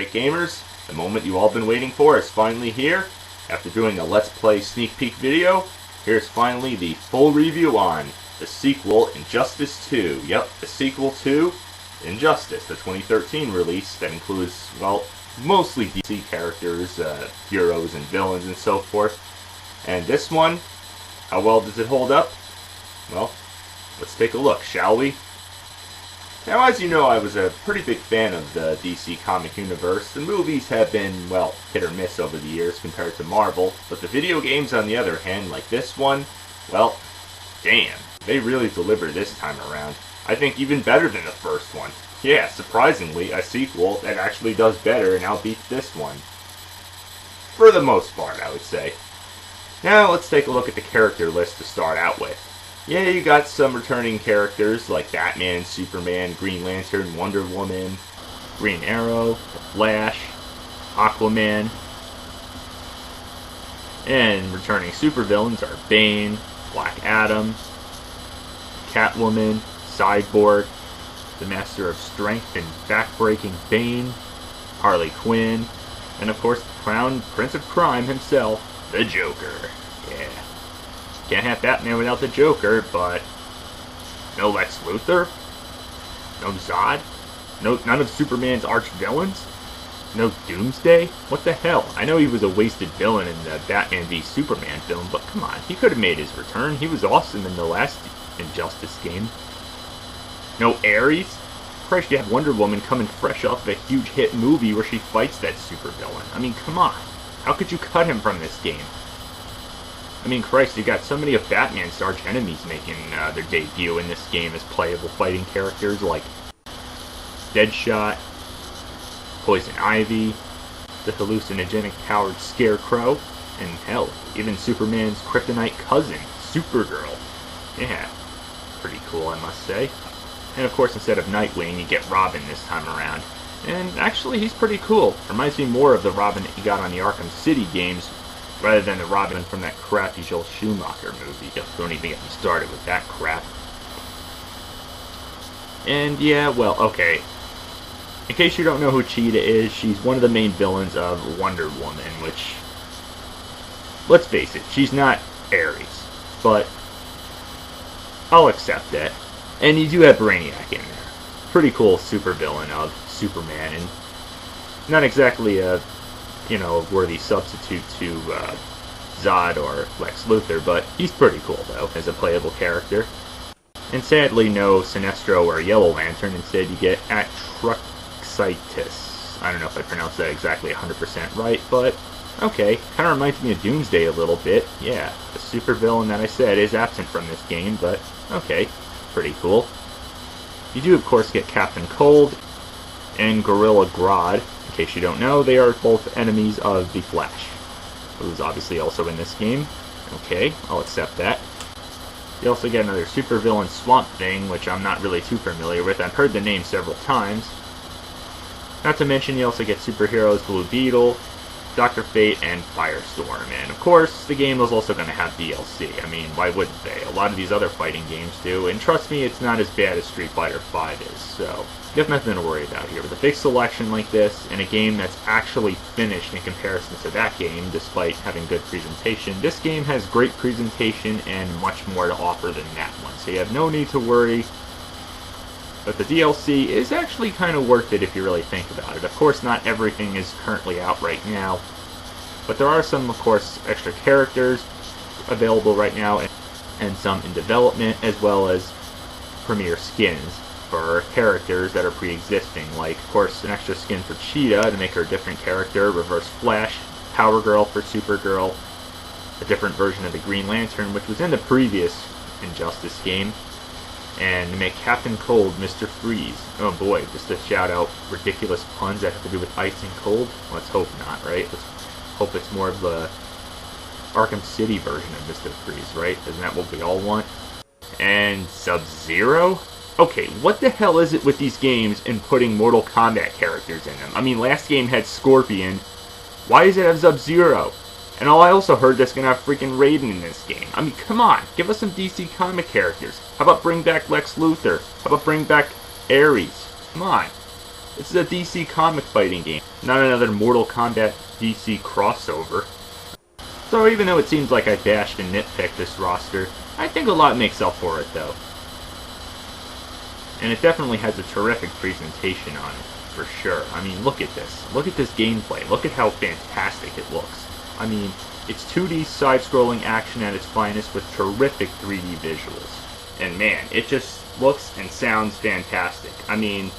Alright gamers, the moment you all been waiting for is finally here. After doing a Let's Play sneak peek video, here's finally the full review on the sequel, Injustice 2. Yep, the sequel to Injustice, the 2013 release that includes, well, mostly DC characters, heroes and villains and so forth. And this one, how well does it hold up? Well, let's take a look, shall we? Now, as you know, I was a pretty big fan of the DC comic universe. The movies have been, well, hit or miss over the years compared to Marvel, but the video games, on the other hand, like this one, well, damn, they really delivered this time around. I think even better than the first one. Yeah, surprisingly, a sequel that actually does better and outbeats this one. For the most part, I would say. Now, let's take a look at the character list to start out with. Yeah, you got some returning characters like Batman, Superman, Green Lantern, Wonder Woman, Green Arrow, Flash, Aquaman. And returning supervillains are Bane, Black Adam, Catwoman, Cyborg, the Master of Strength and backbreaking Bane, Harley Quinn, and of course the crowned Prince of Crime himself, the Joker. Yeah. Can't have Batman without the Joker, but no Lex Luthor, no Zod, none of Superman's arch villains, no Doomsday. What the hell? I know he was a wasted villain in the Batman v Superman film, but come on, he could have made his return. He was awesome in the last Injustice game. No Ares. Christ, you have Wonder Woman coming fresh off of a huge hit movie where she fights that supervillain. I mean, come on, how could you cut him from this game? I mean, Christ, you got so many of Batman's arch enemies making their debut in this game as playable fighting characters like Deadshot, Poison Ivy, the hallucinogenic coward Scarecrow, and hell, even Superman's kryptonite cousin, Supergirl. Yeah, pretty cool, I must say. And of course, instead of Nightwing, you get Robin this time around. And actually, he's pretty cool. Reminds me more of the Robin that you got on the Arkham City games, rather than the Robin from that crappy Joel Schumacher movie. Don't even get me started with that crap. And yeah, well, okay. In case you don't know who Cheetah is, she's one of the main villains of Wonder Woman, which, let's face it, she's not Ares, but I'll accept that. And you do have Brainiac in there. Pretty cool supervillain of Superman, and not exactly a worthy substitute to Zod or Lex Luthor, but he's pretty cool, though, as a playable character. And sadly, no Sinestro or Yellow Lantern. Instead, you get Atrocitus. I don't know if I pronounced that exactly 100% right, but okay. Kind of reminds me of Doomsday a little bit. Yeah, the supervillain that I said is absent from this game, but okay, pretty cool. You do, of course, get Captain Cold and Gorilla Grodd. In case you don't know, they are both enemies of the Flash, who's obviously also in this game. Okay, I'll accept that. You also get another supervillain, Swamp Thing, which I'm not really too familiar with. I've heard the name several times. Not to mention, you also get superheroes Blue Beetle, Dr. Fate, and Firestorm. And of course, the game is also going to have DLC. I mean, why wouldn't they? A lot of these other fighting games do, and trust me, it's not as bad as Street Fighter V is, so you have nothing to worry about here. With a big selection like this, and a game that's actually finished in comparison to that game, despite having good presentation, this game has great presentation and much more to offer than that one, so you have no need to worry. But the DLC is actually kind of worth it if you really think about it. Of course, not everything is currently out right now, but there are some, of course, extra characters available right now, and some in development, as well as premiere skins for characters that are pre-existing, like, of course, an extra skin for Cheetah to make her a different character, Reverse Flash, Power Girl for Supergirl, a different version of the Green Lantern, which was in the previous Injustice game, and to make Captain Cold Mr. Freeze. Oh boy, just to shout out ridiculous puns that have to do with ice and cold. Let's hope not, right? Let's hope it's more of the Arkham City version of Mr. Freeze, right? Isn't that what we all want? And Sub-Zero? Okay, what the hell is it with these games and putting Mortal Kombat characters in them? I mean, last game had Scorpion. Why does it have Sub-Zero? And I also heard that's going to have freaking Raiden in this game. I mean, come on. Give us some DC comic characters. How about bring back Lex Luthor? How about bring back Ares? Come on. This is a DC comic fighting game, not another Mortal Kombat DC crossover. So even though it seems like I bashed and nitpicked this roster, I think a lot makes up for it though. And it definitely has a terrific presentation on it, for sure. I mean, look at this. Look at this gameplay. Look at how fantastic it looks. I mean, it's 2D side-scrolling action at its finest with terrific 3D visuals. And man, it just looks and sounds fantastic. I mean,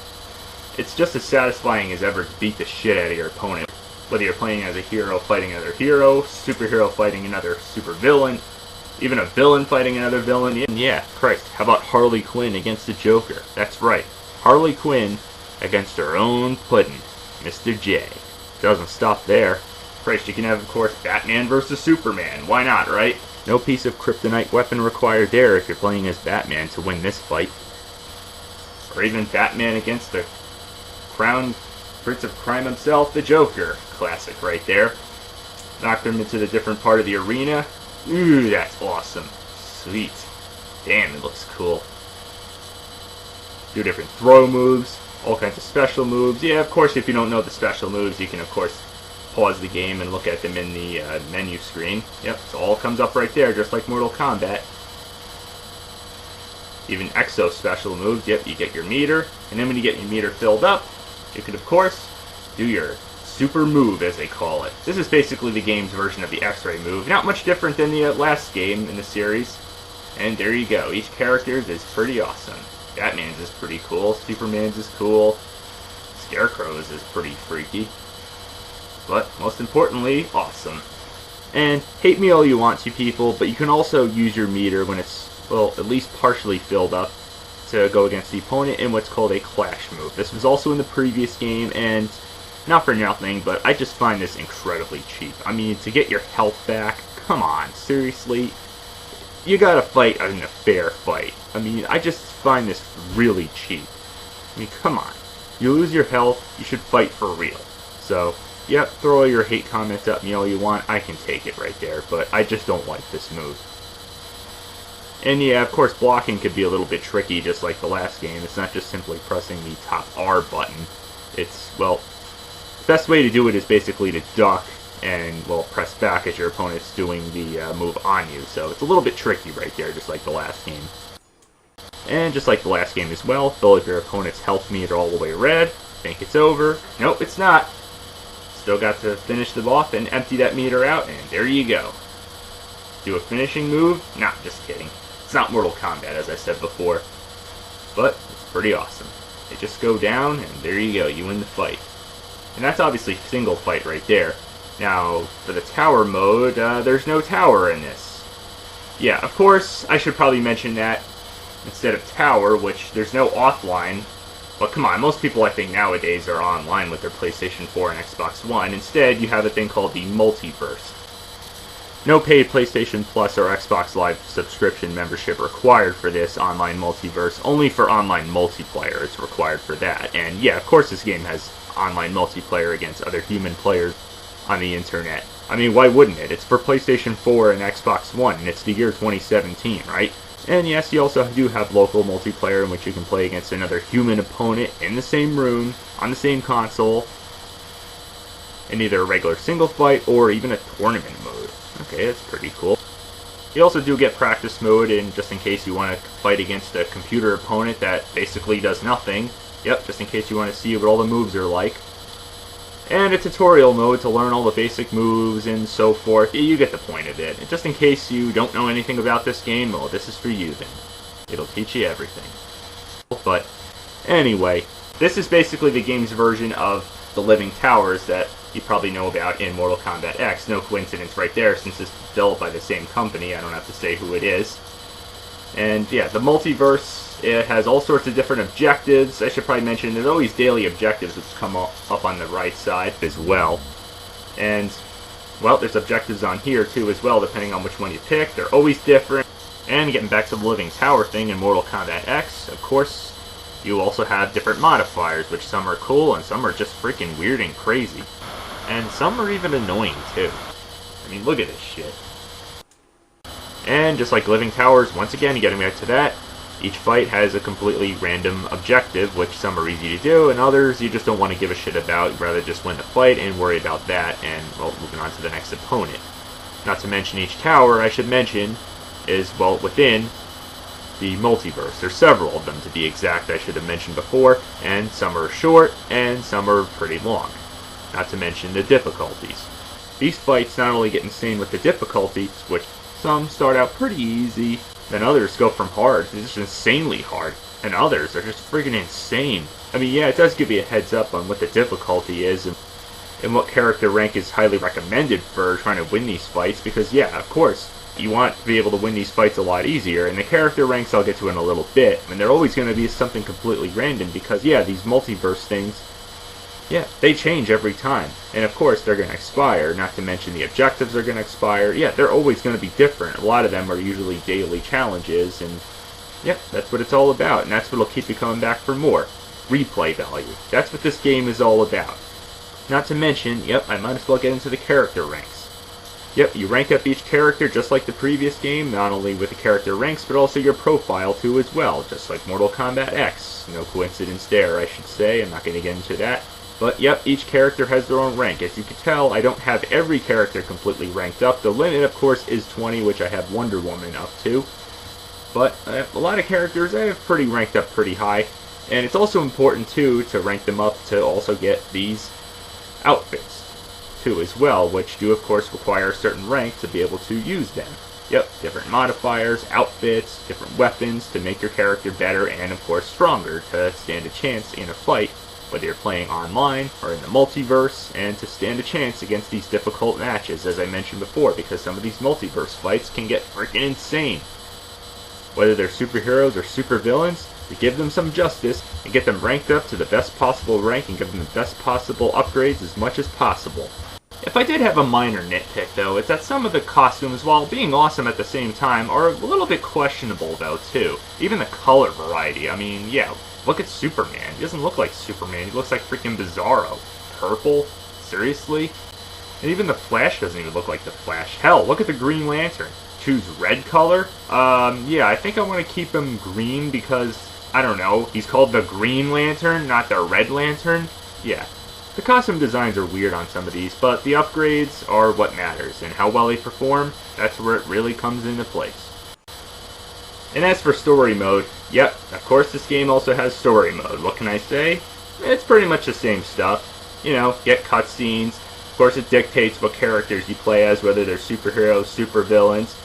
it's just as satisfying as ever to beat the shit out of your opponent. Whether you're playing as a hero fighting another hero, superhero fighting another supervillain, even a villain fighting another villain. And yeah, Christ, how about Harley Quinn against the Joker? That's right, Harley Quinn against her own puddin', Mr. J. Doesn't stop there. Christ, you can have, of course, Batman versus Superman. Why not, right? No piece of kryptonite weapon required there if you're playing as Batman to win this fight. Or even Batman against the crown prince of crime himself, the Joker. Classic right there. Knocked him into the different part of the arena. Ooh, that's awesome. Sweet. Damn, it looks cool. Do different throw moves, all kinds of special moves. Yeah, of course, if you don't know the special moves, you can, of course, pause the game and look at them in the menu screen. Yep, so all comes up right there, just like Mortal Kombat. Even Exo special moves. Yep, you get your meter, and then when you get your meter filled up, you can, of course, do your super move, as they call it. This is basically the game's version of the X-ray move. Not much different than the last game in the series. And there you go. Each character's is pretty awesome. Batman's is pretty cool. Superman's is cool. Scarecrow's is pretty freaky. But, most importantly, awesome. And hate me all you want, you people, but you can also use your meter when it's, well, at least partially filled up to go against the opponent in what's called a clash move. This was also in the previous game, and not for nothing, but I just find this incredibly cheap. I mean, to get your health back, come on, seriously? You gotta fight in a fair fight. I mean, I just find this really cheap. I mean, come on. You lose your health, you should fight for real. So, yep, throw all your hate comments at me all you want, I can take it right there, but I just don't like this move. And yeah, of course, blocking could be a little bit tricky, just like the last game. It's not just simply pressing the top R button. It's, well, the best way to do it is basically to duck and, well, press back as your opponent's doing the move on you. So it's a little bit tricky right there, just like the last game. And just like the last game as well, fill up your opponent's health meter all the way red. Think it's over. Nope, it's not. Still got to finish them off and empty that meter out, and there you go. Do a finishing move? Nah, just kidding. It's not Mortal Kombat, as I said before. But it's pretty awesome. They just go down, and there you go, you win the fight. And that's obviously single fight right there. Now, for the tower mode, there's no tower in this. Yeah, of course, I should probably mention that instead of tower, which there's no offline. But come on, most people I think nowadays are online with their PlayStation 4 and Xbox One. Instead, you have a thing called the multiverse. No paid PlayStation Plus or Xbox Live subscription membership required for this online multiverse. Only for online multiplayer it's required for that. And yeah, of course this game has online multiplayer against other human players on the internet. I mean, why wouldn't it? It's for PlayStation 4 and Xbox One, and it's the year 2017, right? And yes, you also do have local multiplayer in which you can play against another human opponent in the same room, on the same console, in either a regular single fight or even a tournament mode. Okay, that's pretty cool. You also do get practice mode, and just in case you want to fight against a computer opponent that basically does nothing. Yep, just in case you want to see what all the moves are like. And a tutorial mode to learn all the basic moves and so forth. You get the point of it. And just in case you don't know anything about this game, well, this is for you then. It'll teach you everything. But anyway, this is basically the game's version of the Living Towers that you probably know about in Mortal Kombat X. No coincidence right there, since it's developed by the same company. I don't have to say who it is. And yeah, the multiverse, it has all sorts of different objectives. I should probably mention there's always daily objectives which come up on the right side as well. And, well, there's objectives on here too as well, depending on which one you pick. They're always different. And getting back to the Living Tower thing in Mortal Kombat X, of course, you also have different modifiers, which some are cool and some are just freaking weird and crazy. And some are even annoying too. I mean, look at this shit. And just like Living Towers, once again, getting back to that, Each fight has a completely random objective, which some are easy to do, and others you just don't want to give a shit about. You'd rather just win the fight and worry about that, and, well, moving on to the next opponent. Not to mention each tower, I should mention, is, well, within the multiverse. There's several of them, to be exact, I should have mentioned before, and some are short, and some are pretty long. Not to mention the difficulties. These fights not only get insane with the difficulties, which some start out pretty easy, then others go from hard to just insanely hard, and others are just friggin' insane. I mean, yeah, it does give you a heads up on what the difficulty is, and what character rank is highly recommended for trying to win these fights, because yeah, of course, you want to be able to win these fights a lot easier, and the character ranks I'll get to in a little bit, and they're always going to be something completely random, because yeah, these multiverse things, yeah, they change every time, and of course they're going to expire, not to mention the objectives are going to expire. Yeah, they're always going to be different. A lot of them are usually daily challenges, and yeah, that's what it's all about, and that's what'll keep you coming back for more. Replay value. That's what this game is all about. Not to mention, yep, I might as well get into the character ranks. Yep, you rank up each character just like the previous game, not only with the character ranks, but also your profile too as well, just like Mortal Kombat X. No coincidence there, I should say. I'm not going to get into that. But yep, each character has their own rank. As you can tell, I don't have every character completely ranked up. The limit, of course, is 20, which I have Wonder Woman up to. But a lot of characters I have pretty ranked up pretty high. And it's also important, too, to rank them up to also get these outfits too as well, which do of course require a certain rank to be able to use them. Yep, different modifiers, outfits, different weapons to make your character better and of course stronger to stand a chance in a fight, whether you're playing online or in the multiverse, and to stand a chance against these difficult matches, as I mentioned before, because some of these multiverse fights can get freaking insane. Whether they're superheroes or supervillains, to give them some justice and get them ranked up to the best possible rank and give them the best possible upgrades as much as possible. If I did have a minor nitpick, though, it's that some of the costumes, while being awesome at the same time, are a little bit questionable, though, too. Even the color variety. I mean, yeah, look at Superman. He doesn't look like Superman. He looks like freaking Bizarro. Purple? Seriously? And even the Flash doesn't even look like the Flash. Hell, look at the Green Lantern. Choose red color? Yeah, I think I want to keep him green because, I don't know, he's called the Green Lantern, not the Red Lantern? Yeah. The costume designs are weird on some of these, but the upgrades are what matters, and how well they perform, that's where it really comes into place. And as for story mode, yep, of course this game also has story mode. What can I say? It's pretty much the same stuff. You know, get cutscenes. Of course it dictates what characters you play as, whether they're superheroes, supervillains.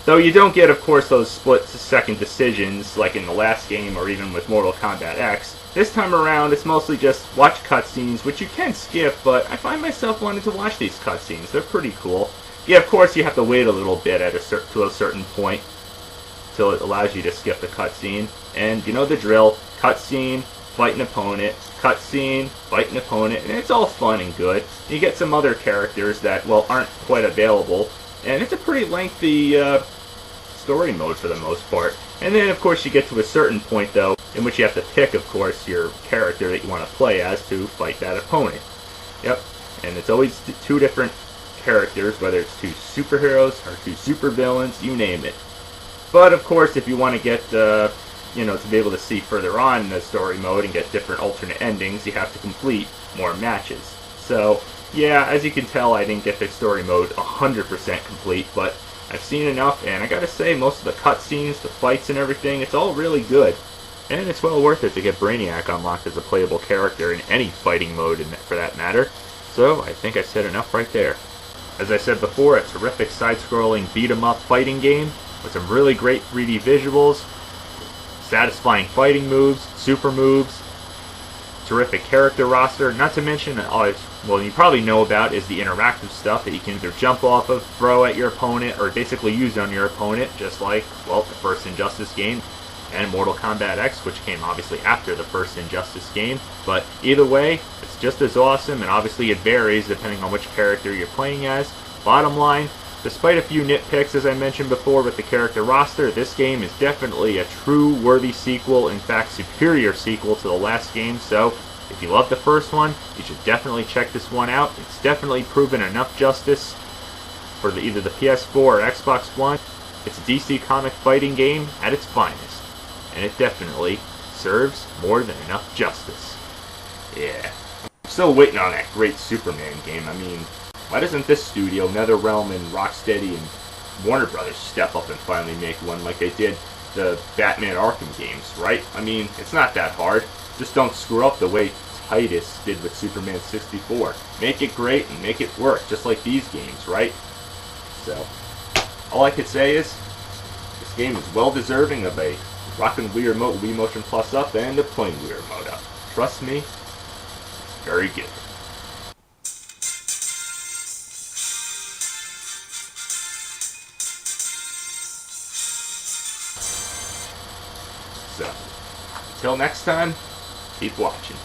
Though you don't get, of course, those split-second decisions like in the last game or even with Mortal Kombat X. This time around, it's mostly just watch cutscenes, which you can skip, but I find myself wanting to watch these cutscenes. They're pretty cool. Yeah, of course, you have to wait a little bit to a certain point till it allows you to skip the cutscene. And you know the drill. Cutscene, fight an opponent. Cutscene, fight an opponent. And it's all fun and good. You get some other characters that, well, aren't quite available. And it's a pretty lengthy story mode for the most part. And then, of course, you get to a certain point, though, in which you have to pick, of course, your character that you want to play as to fight that opponent. Yep, and it's always two different characters, whether it's two superheroes or two supervillains, you name it. But, of course, if you want to get, you know, to be able to see further on in the story mode and get different alternate endings, you have to complete more matches. So, yeah, as you can tell, I didn't get the story mode 100% complete, but I've seen enough, and I gotta say, most of the cutscenes, the fights and everything, it's all really good. And it's well worth it to get Brainiac unlocked as a playable character in any fighting mode for that matter. So, I think I said enough right there. As I said before, a terrific side-scrolling beat-em-up fighting game with some really great 3D visuals, satisfying fighting moves, super moves, terrific character roster, not to mention, well, you probably know about is the interactive stuff that you can either jump off of, throw at your opponent, or basically use on your opponent, just like, well, the first Injustice game and Mortal Kombat X, which came obviously after the first Injustice game. But either way, it's just as awesome, and obviously it varies depending on which character you're playing as. Bottom line, despite a few nitpicks, as I mentioned before, with the character roster, this game is definitely a true worthy sequel, in fact, superior sequel to the last game, so if you love the first one, you should definitely check this one out. It's definitely proven enough justice for either the PS4 or Xbox One. It's a DC comic fighting game at its finest. and it definitely serves more than enough justice. Yeah. I'm still waiting on that great Superman game. I mean, why doesn't this studio, NetherRealm and Rocksteady and Warner Brothers, step up and finally make one like they did the Batman Arkham games, right? I mean, it's not that hard. Just don't screw up the way Titus did with Superman 64. Make it great and make it work, just like these games, right? So, all I could say is, this game is well deserving of a Rockin' Wii Remote, Wii Motion Plus Up, and a plain Wii Remote Up. Trust me, it's very good. So, until next time, keep watching.